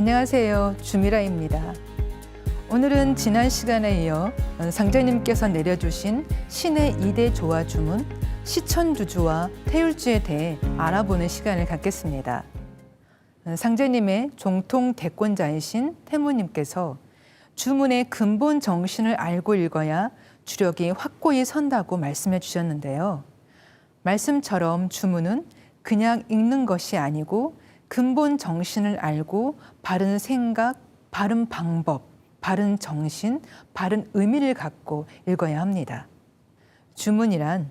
안녕하세요. 주미라입니다. 오늘은 지난 시간에 이어 상제님께서 내려주신 신의 2대 조화 주문, 시천주주와 태율주에 대해 알아보는 시간을 갖겠습니다. 상제님의 종통 대권자이신 태무님께서 주문의 근본 정신을 알고 읽어야 주력이 확고히 선다고 말씀해 주셨는데요. 말씀처럼 주문은 그냥 읽는 것이 아니고 근본 정신을 알고 바른 생각, 바른 방법, 바른 정신, 바른 의미를 갖고 읽어야 합니다. 주문이란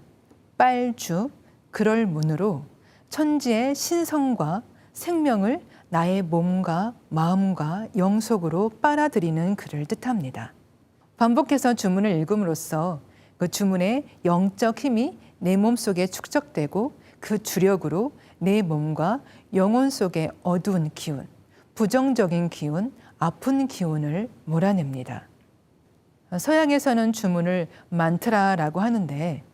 빨주, 그럴 문으로 천지의 신성과 생명을 나의 몸과 마음과 영속으로 빨아들이는 글을 뜻합니다. 반복해서 주문을 읽음으로써 그 주문의 영적 힘이 내 몸속에 축적되고 그 주력으로 내 몸과 영혼 속의 어두운 기운, 부정적인 기운, 아픈 기운을 몰아냅니다. 서양에서는 주문을 만트라라고 하는데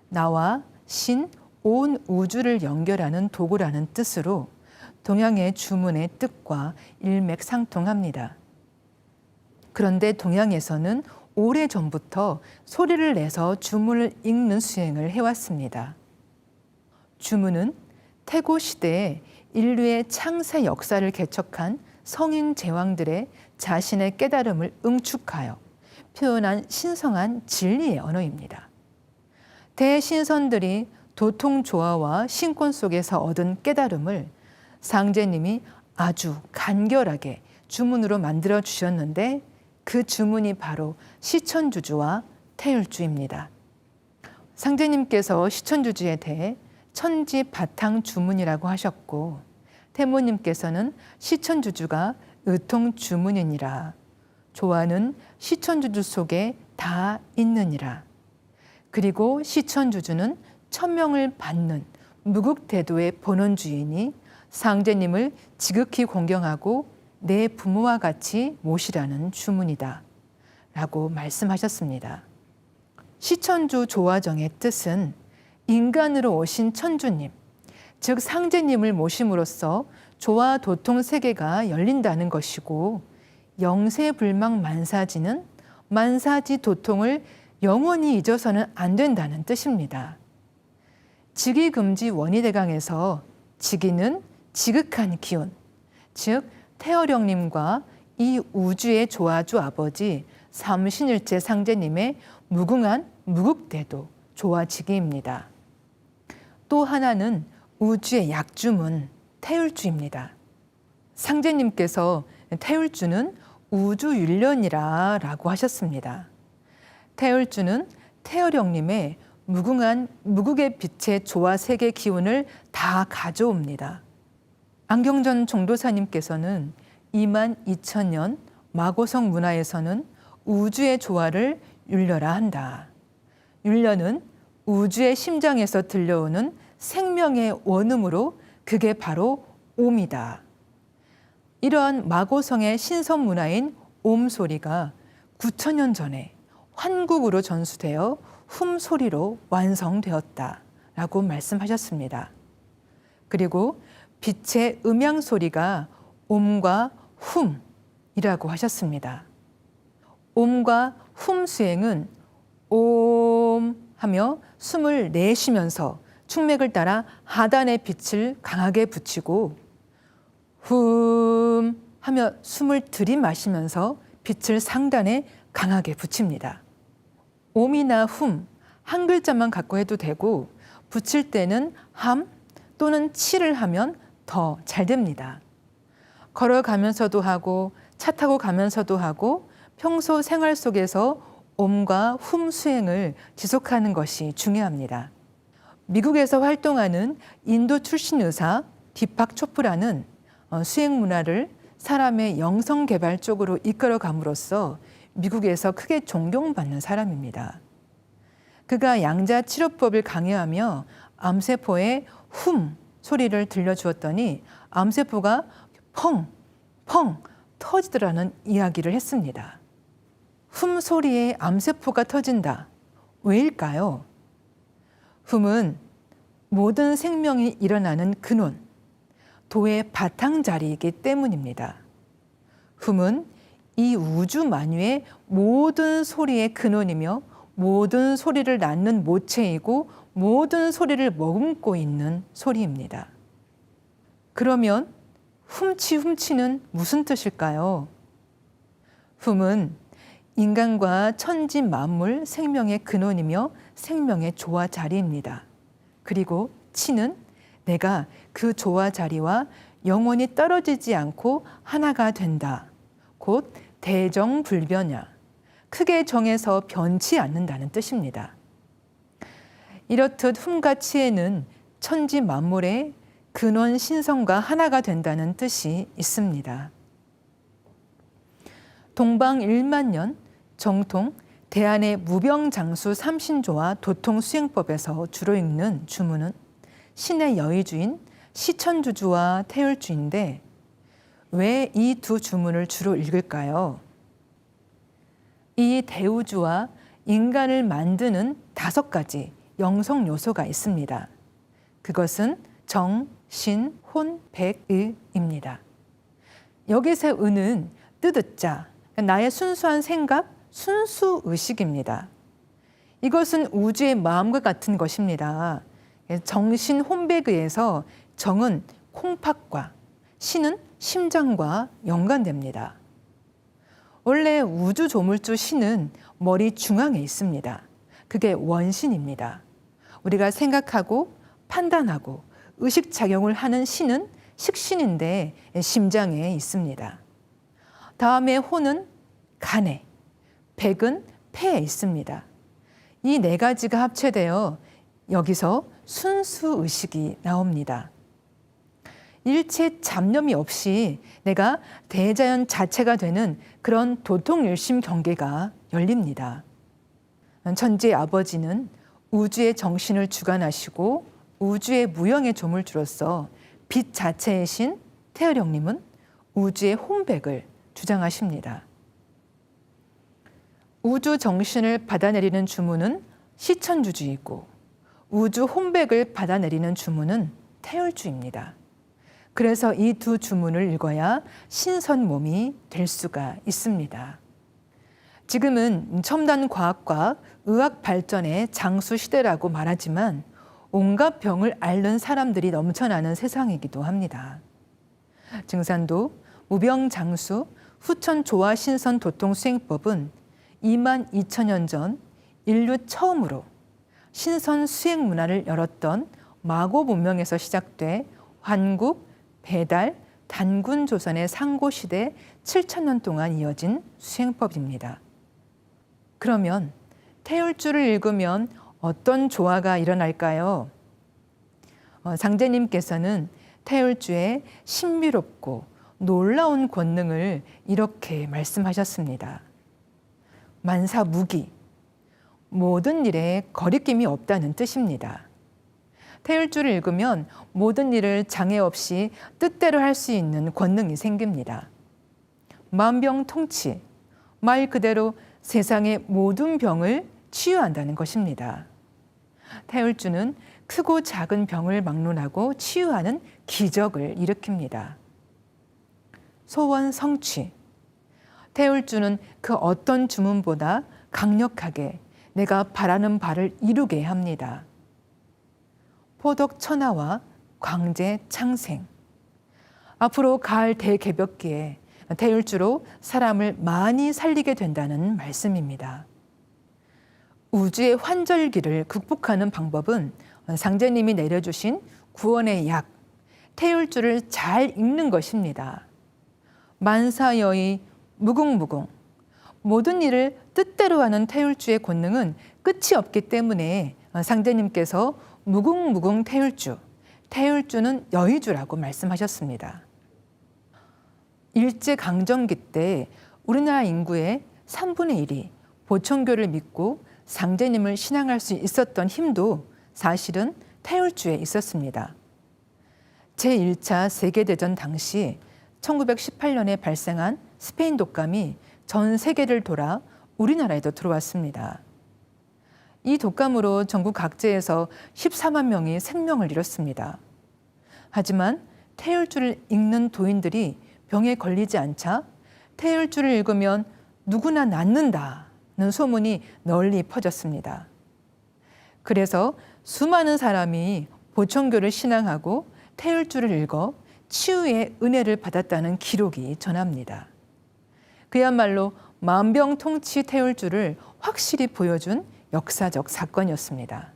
나와 신, 온 우주를 연결하는 도구라는 뜻으로 동양의 주문의 뜻과 일맥상통합니다. 그런데 동양에서는 오래전부터 소리를 내서 주문을 읽는 수행을 해왔습니다. 주문은 태고 시대에 인류의 창세 역사를 개척한 성인 제왕들의 자신의 깨달음을 응축하여 표현한 신성한 진리의 언어입니다. 대신선들이 도통조화와 신권 속에서 얻은 깨달음을 상제님이 아주 간결하게 주문으로 만들어 주셨는데 그 주문이 바로 시천주주와 태율주입니다. 상제님께서 시천주주에 대해 천지 바탕 주문이라고 하셨고 태모님께서는 시천주주가 의통주문이니라. 조화는 시천주주 속에 다 있느니라. 그리고 시천주주는 천명을 받는 무국대도의 본원주이니 상제님을 지극히 공경하고 내 부모와 같이 모시라는 주문이다. 라고 말씀하셨습니다. 시천주 조화정의 뜻은 인간으로 오신 천주님, 즉 상제님을 모심으로써 조화 도통 세계가 열린다는 것이고 영세불망 만사지는 만사지 도통을 영원히 잊어서는 안 된다는 뜻입니다. 직이금지 원희대강에서 직이는 지극한 기운, 즉 태어령님과 이 우주의 조화주 아버지 삼신일체 상제님의 무궁한 무국대도 조화직이입니다. 또 하나는 우주의 약주문 태율주입니다. 상제님께서 태율주는 우주율련이라 라고 하셨습니다. 태율주는 태어령님의 무궁한 무국의 빛의 조화세계 기운을 다 가져옵니다. 안경전 종도사님께서는 22,000년 마고성 문화에서는 우주의 조화를 율려라 한다. 율려는 우주의 심장에서 들려오는 생명의 원음으로 그게 바로 옴이다. 이러한 마고성의 신선 문화인 옴 소리가 9,000년 전에 환국으로 전수되어 훔 소리로 완성되었다라고 말씀하셨습니다. 그리고 빛의 음양 소리가 옴과 훔이라고 하셨습니다. 옴과 훔 수행은 옴 하며 숨을 내쉬면서 충맥을 따라 하단의 빛을 강하게 붙이고 훔 하며 숨을 들이마시면서 빛을 상단에 강하게 붙입니다. 옴이나 훔 한 글자만 갖고 해도 되고 붙일 때는 함 또는 치를 하면 더 잘 됩니다. 걸어가면서도 하고 차 타고 가면서도 하고 평소 생활 속에서 옴과 훔 수행을 지속하는 것이 중요합니다. 미국에서 활동하는 인도 출신 의사 디팍 초프라는 수행 문화를 사람의 영성 개발 쪽으로 이끌어 감으로써 미국에서 크게 존경받는 사람입니다. 그가 양자 치료법을 강요하며 암세포에 훔 소리를 들려주었더니 암세포가 펑, 펑 터지더라는 이야기를 했습니다. 훔 소리에 암세포가 터진다. 왜일까요? 훔은 모든 생명이 일어나는 근원, 도의 바탕자리이기 때문입니다. 흠은 이 우주 만유의 모든 소리의 근원이며 모든 소리를 낳는 모체이고 모든 소리를 머금고 있는 소리입니다. 그러면 훔치는 무슨 뜻일까요? 흠은 인간과 천지 만물 생명의 근원이며 생명의 조화 자리입니다. 그리고 치는 내가 그 조화 자리와 영원히 떨어지지 않고 하나가 된다. 곧 대정불변이야. 크게 정해서 변치 않는다는 뜻입니다. 이렇듯 흠과 치에는 천지 만물의 근원 신성과 하나가 된다는 뜻이 있습니다. 동방 1만년 정통 대안의 무병장수 삼신조와 도통수행법에서 주로 읽는 주문은 신의 여의주인 시천주주와 태율주인데 왜 이 두 주문을 주로 읽을까요? 이 대우주와 인간을 만드는 5가지 영성 요소가 있습니다. 그것은 정, 신, 혼, 백, 의입니다. 여기서 의는 뜻자, 나의 순수한 생각, 순수의식입니다. 이것은 우주의 마음과 같은 것입니다. 정신 혼백의에서 정은 콩팥과 신은 심장과 연관됩니다. 원래 우주 조물주 신은 머리 중앙에 있습니다. 그게 원신입니다. 우리가 생각하고 판단하고 의식작용을 하는 신은 식신인데 심장에 있습니다. 다음에 혼은 간에, 백은 폐에 있습니다. 이 4가지가 합체되어 여기서 순수의식이 나옵니다. 일체 잡념이 없이 내가 대자연 자체가 되는 그런 도통일심 경계가 열립니다. 천지의 아버지는 우주의 정신을 주관하시고 우주의 무형의 조물주로서 빛 자체의 신 태어령님은 우주의 혼백을 주장하십니다. 우주 정신을 받아내리는 주문은 시천주주이고 우주 혼백을 받아내리는 주문은 태율주입니다. 그래서 이 두 주문을 읽어야 신선 몸이 될 수가 있습니다. 지금은 첨단 과학과 의학 발전의 장수 시대라고 말하지만 온갖 병을 앓는 사람들이 넘쳐나는 세상이기도 합니다. 증산도 무병장수 후천조화신선 도통수행법은 2만 2천년 전 인류 처음으로 신선 수행 문화를 열었던 마고 문명에서 시작돼 환국, 배달, 단군 조선의 상고시대 7천년 동안 이어진 수행법입니다. 그러면 태율주를 읽으면 어떤 조화가 일어날까요? 상제님께서는 태율주의 신비롭고 놀라운 권능을 이렇게 말씀하셨습니다. 만사무기, 모든 일에 거리낌이 없다는 뜻입니다. 태율주를 읽으면 모든 일을 장애 없이 뜻대로 할 수 있는 권능이 생깁니다. 만병통치, 말 그대로 세상의 모든 병을 치유한다는 것입니다. 태율주는 크고 작은 병을 막론하고 치유하는 기적을 일으킵니다. 소원 성취, 태율주는 그 어떤 주문보다 강력하게 내가 바라는 바를 이루게 합니다. 포덕천하와 광재 창생, 앞으로 가을 대개벽기에 태율주로 사람을 많이 살리게 된다는 말씀입니다. 우주의 환절기를 극복하는 방법은 상제님이 내려주신 구원의 약, 태율주를 잘 읽는 것입니다. 만사여의 무궁무궁, 모든 일을 뜻대로 하는 태율주의 권능은 끝이 없기 때문에 상제님께서 무궁무궁 태율주, 태율주는 여의주라고 말씀하셨습니다. 일제강점기 때 우리나라 인구의 3분의 1이 보청교를 믿고 상제님을 신앙할 수 있었던 힘도 사실은 태율주에 있었습니다. 제1차 세계대전 당시 1918년에 발생한 스페인 독감이 전 세계를 돌아 우리나라에도 들어왔습니다. 이 독감으로 전국 각지에서 14만 명이 생명을 잃었습니다. 하지만 태율주를 읽는 도인들이 병에 걸리지 않자 태율주를 읽으면 누구나 낫는다는 소문이 널리 퍼졌습니다. 그래서 수많은 사람이 보청교를 신앙하고 태율주를 읽어 치유의 은혜를 받았다는 기록이 전합니다. 그야말로 만병통치 태율주를 확실히 보여준 역사적 사건이었습니다.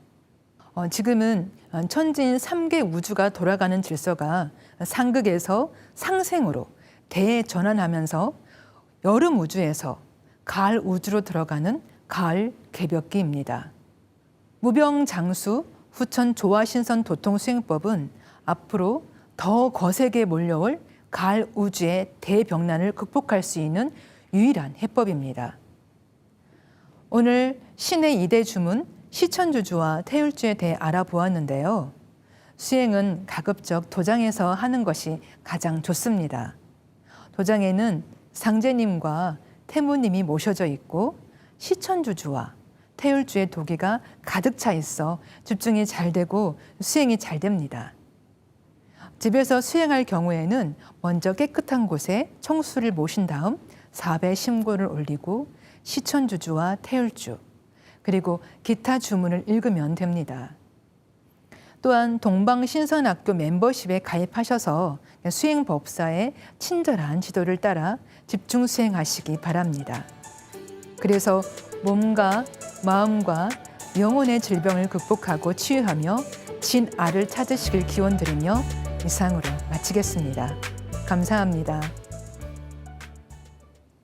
지금은 천지인 3개 우주가 돌아가는 질서가 상극에서 상생으로 대전환하면서 여름 우주에서 가을 우주로 들어가는 가을 개벽기입니다. 무병장수 후천 조화신선 도통수행법은 앞으로 더 거세게 몰려올 가을 우주의 대병난을 극복할 수 있는 유일한 해법입니다. 오늘 신의 2대 주문 시천주주와 태율주에 대해 알아보았는데요. 수행은 가급적 도장에서 하는 것이 가장 좋습니다. 도장에는 상제님과 태무님이 모셔져 있고 시천주주와 태율주의 도기가 가득 차 있어 집중이 잘 되고 수행이 잘 됩니다. 집에서 수행할 경우에는 먼저 깨끗한 곳에 청수를 모신 다음 4배 심고를 올리고 시천주주와 태율주 그리고 기타 주문을 읽으면 됩니다. 또한 동방신선학교 멤버십에 가입하셔서 수행법사의 친절한 지도를 따라 집중 수행하시기 바랍니다. 그래서 몸과 마음과 영혼의 질병을 극복하고 치유하며 진알을 찾으시길 기원드리며 이상으로 마치겠습니다. 감사합니다.